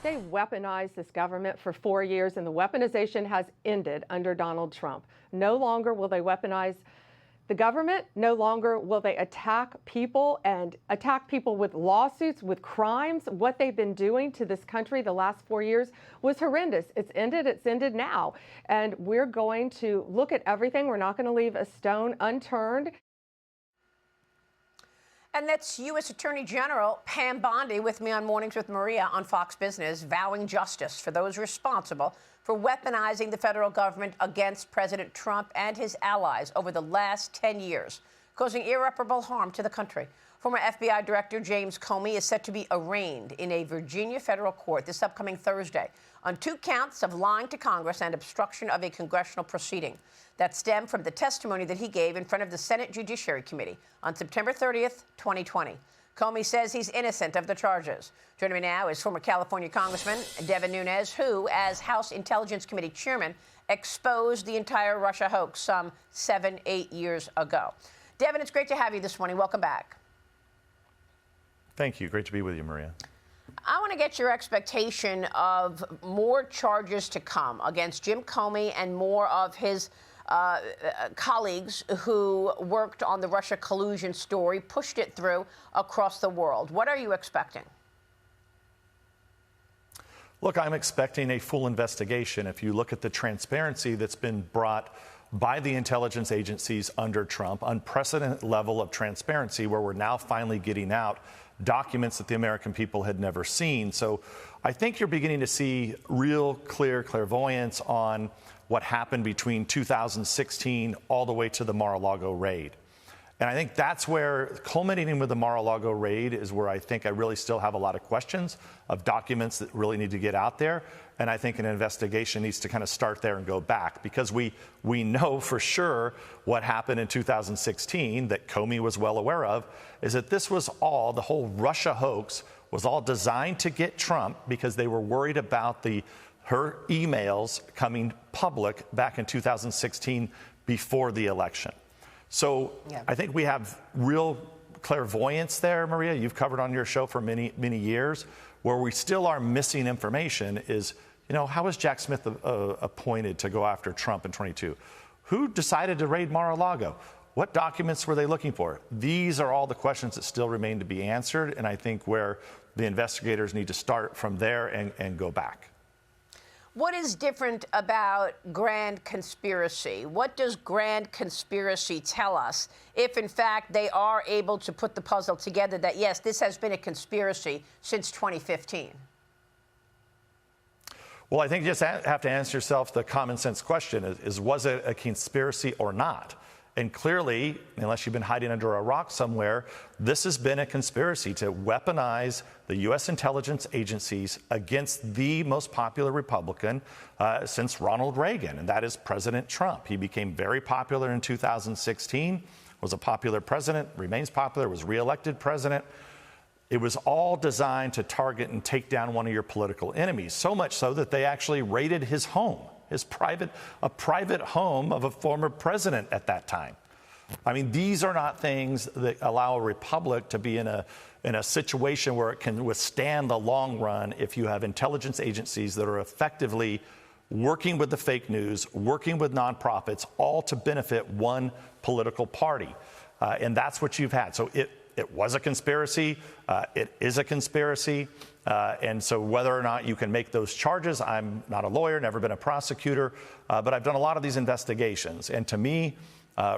They weaponized this government for 4 years, and the weaponization has ended under Donald Trump. No longer will they weaponize the government. No longer will they attack people with lawsuits, with crimes. What they've been doing to this country the last 4 years was horrendous. It's ended now. And we're going to look at everything. We're not going to leave a stone unturned. And that's U.S. Attorney General Pam Bondi with me on Mornings with Maria on Fox Business, vowing justice for those responsible for weaponizing the federal government against President Trump and his allies over the last 10 years, causing irreparable harm to the country. Former FBI Director James Comey is set to be arraigned in a Virginia federal court this upcoming Thursday on 2 counts of lying to Congress and obstruction of a congressional proceeding that stemmed from the testimony that he gave in front of the Senate Judiciary Committee on September 30th, 2020. Comey says he's innocent of the charges. Joining me now is former California Congressman Devin Nunes, who, as House Intelligence Committee chairman, exposed the entire Russia hoax some 7-8 years ago. Devin, it's great to have you this morning. Welcome back. Thank you. Great to be with you, Maria. I want to get your expectation of more charges to come against Jim Comey and more of his colleagues who worked on the Russia collusion story, pushed it through across the world. What are you expecting? Look, I'm expecting a full investigation. If you look at the transparency that's been brought by the intelligence agencies under Trump, unprecedented level of transparency where we're now finally getting out documents that the American people had never seen. So I think you're beginning to see real clairvoyance on what happened between 2016 all the way to the Mar-a-Lago raid. And I think that's where, culminating with the Mar-a-Lago raid, is where I think I really still have a lot of questions of documents that really need to get out there. And I think an investigation needs to kind of start there and go back, because we know for sure what happened in 2016 that Comey was well aware of, is that this was all, the whole Russia hoax was all designed to get Trump, because they were worried about her emails coming public back in 2016 before the election. So yeah. I think we have real clairvoyance there, Maria. You've covered on your show for many, many years. Where we still are missing information is, how was Jack Smith appointed to go after Trump in 22? Who decided to raid Mar-a-Lago? What documents were they looking for? These are all the questions that still remain to be answered, and I think where the investigators need to start from there and go back. What is different about grand conspiracy? What does grand conspiracy tell us if, in fact, they are able to put the puzzle together that, yes, this has been a conspiracy since 2015? Well, I think you just have to answer yourself the common sense question is was it a conspiracy or not? And clearly, unless you've been hiding under a rock somewhere, this has been a conspiracy to weaponize the U.S. intelligence agencies against the most popular Republican since Ronald Reagan, and that is President Trump. He became very popular in 2016, was a popular president, remains popular, was reelected president. It was all designed to target and take down one of your political enemies, so much so that they actually raided his home. A private home of a former president at that time. I mean, these are not things that allow a republic to be in a situation where it can withstand the long run if you have intelligence agencies that are effectively working with the fake news, working with nonprofits, all to benefit one political party. And that's what you've had. So it was a conspiracy. It is a conspiracy. And so whether or not you can make those charges, I'm not a lawyer, never been a prosecutor, but I've done a lot of these investigations. And to me,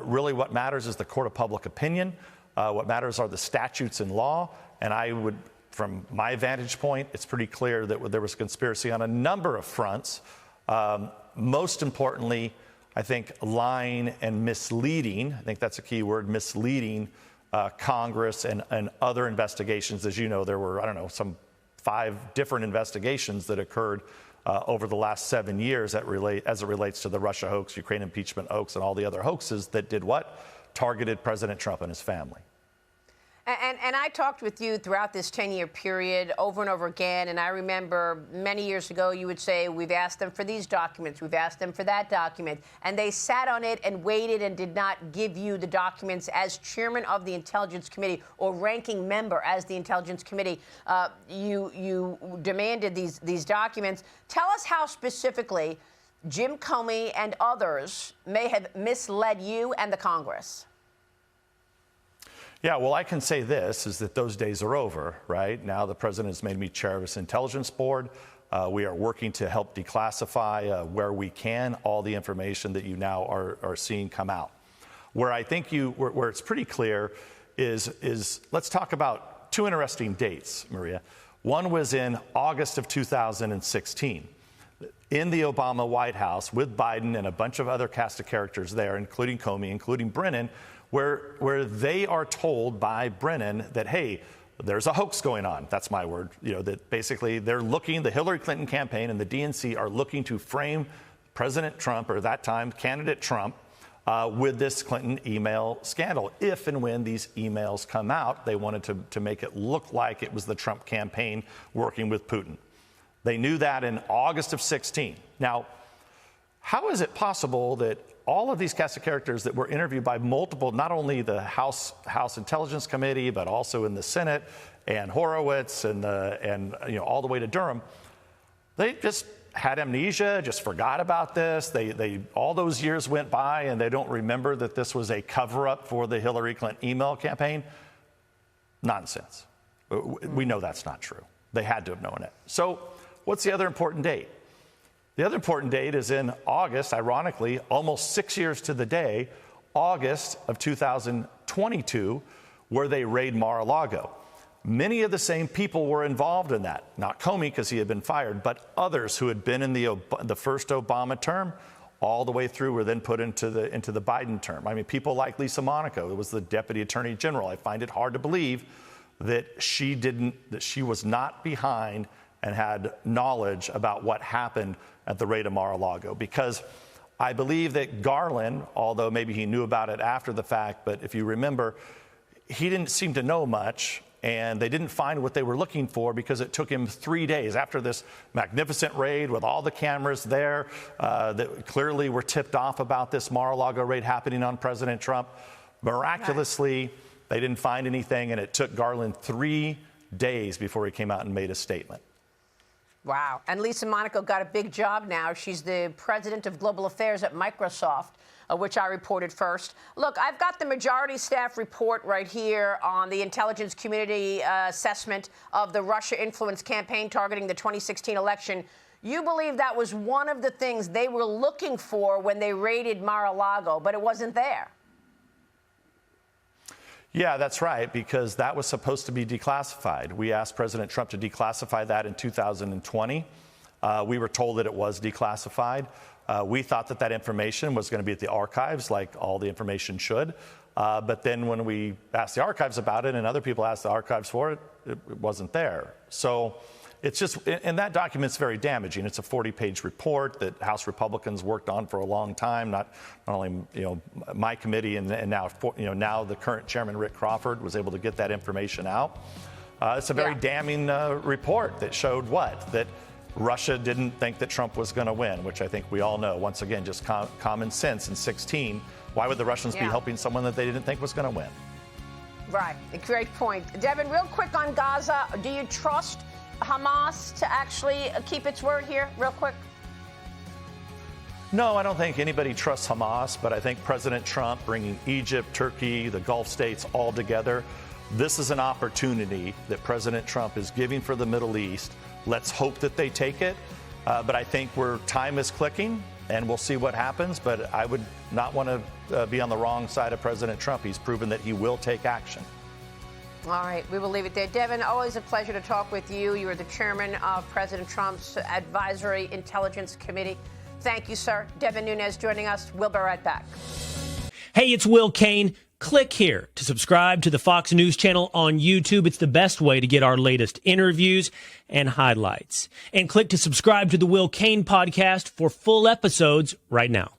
really what matters is the court of public opinion. What matters are the statutes and law. And I would, from my vantage point, it's pretty clear that there was a conspiracy on a number of fronts. Most importantly, I think lying and misleading, I think that's a key word, misleading Congress and other investigations. As you know, there were, some 5 different investigations that occurred over the last 7 years as it relates to the Russia hoax, Ukraine impeachment hoax, and all the other hoaxes that did what? Targeted President Trump and his family. And I talked with you throughout this 10-year period over and over again, and I remember many years ago you would say, we've asked them for these documents, we've asked them for that document, and they sat on it and waited and did not give you the documents as chairman of the Intelligence Committee or ranking member as the Intelligence Committee. You demanded these documents. Tell us how specifically Jim Comey and others may have misled you and the Congress. Yeah, well, I can say this, is that those days are over, right? Now the president has made me chair of his intelligence board. We are working to help declassify where we can all the information that you now are seeing come out. Where I think where it's pretty clear is let's talk about two interesting dates, Maria. One was in August of 2016. In the Obama White House with Biden and a bunch of other cast of characters there, including Comey, including Brennan, where they are told by Brennan that, hey, there's a hoax going on. That's my word. That basically they're looking, the Hillary Clinton campaign and the DNC are looking to frame President Trump, or at that time, candidate Trump, with this Clinton email scandal. If and when these emails come out, they wanted to make it look like it was the Trump campaign working with Putin. They knew that in August of 16. Now, how is it possible that all of these cast of characters that were interviewed by multiple, not only the House Intelligence Committee, but also in the Senate and Horowitz and all the way to Durham, they just had amnesia, just forgot about this. They all those years went by and they don't remember that this was a cover-up for the Hillary Clinton email campaign? Nonsense. We know that's not true. They had to have known it. So what's the other important date? The other important date is in August, ironically, almost 6 years to the day, August of 2022, where they raid Mar-a-Lago. Many of the same people were involved in that. Not Comey, because he had been fired, but others who had been in the first Obama term all the way through were then put into the Biden term. I mean, people like Lisa Monaco, who was the Deputy Attorney General. I find it hard to believe that she was not behind and had knowledge about what happened at the raid of Mar-a-Lago, because I believe that Garland, although maybe he knew about it after the fact, but if you remember, he didn't seem to know much, and they didn't find what they were looking for because it took him 3 days after this magnificent raid with all the cameras there that clearly were tipped off about this Mar-a-Lago raid happening on President Trump. Miraculously, they didn't find anything, and it took Garland 3 days before he came out and made a statement. Wow. And Lisa Monaco got a big job now. She's the president of global affairs at Microsoft, which I reported first. Look, I've got the majority staff report right here on the intelligence community assessment of the Russia influence campaign targeting the 2016 election. You believe that was one of the things they were looking for when they raided Mar-a-Lago, but it wasn't there. Yeah, that's right, because that was supposed to be declassified. We asked President Trump to declassify that in 2020. We were told that it was declassified. We thought that information was going to be at the archives, like all the information should. But then when we asked the archives about it and other people asked the archives for it, it wasn't there. So it's just, and that document's very damaging. It's a 40-page report that House Republicans worked on for a long time. Not only my committee and now now the current chairman Rick Crawford was able to get that information out. It's a very damning report that showed that Russia didn't think that Trump was going to win, which I think we all know. Once again, just common sense in 16. Why would the Russians be helping someone that they didn't think was going to win? Right. A great point. Devin, real quick on Gaza, do you trust Hamas to actually keep its word here, real quick? No, I don't think anybody trusts Hamas, but I think President Trump bringing Egypt, Turkey, the Gulf states all together, this is an opportunity that President Trump is giving for the Middle East. Let's hope that they take it. But I think time is clicking, and we'll see what happens. But I would not want to be on the wrong side of President Trump. He's proven that he will take action. All right, we will leave it there. Devin, always a pleasure to talk with you. You are the chairman of President Trump's Advisory Intelligence Committee. Thank you, sir. Devin Nunes joining us. We'll be right back. Hey, it's Will Cain. Click here to subscribe to the Fox News channel on YouTube. It's the best way to get our latest interviews and highlights. And click to subscribe to the Will Cain podcast for full episodes right now.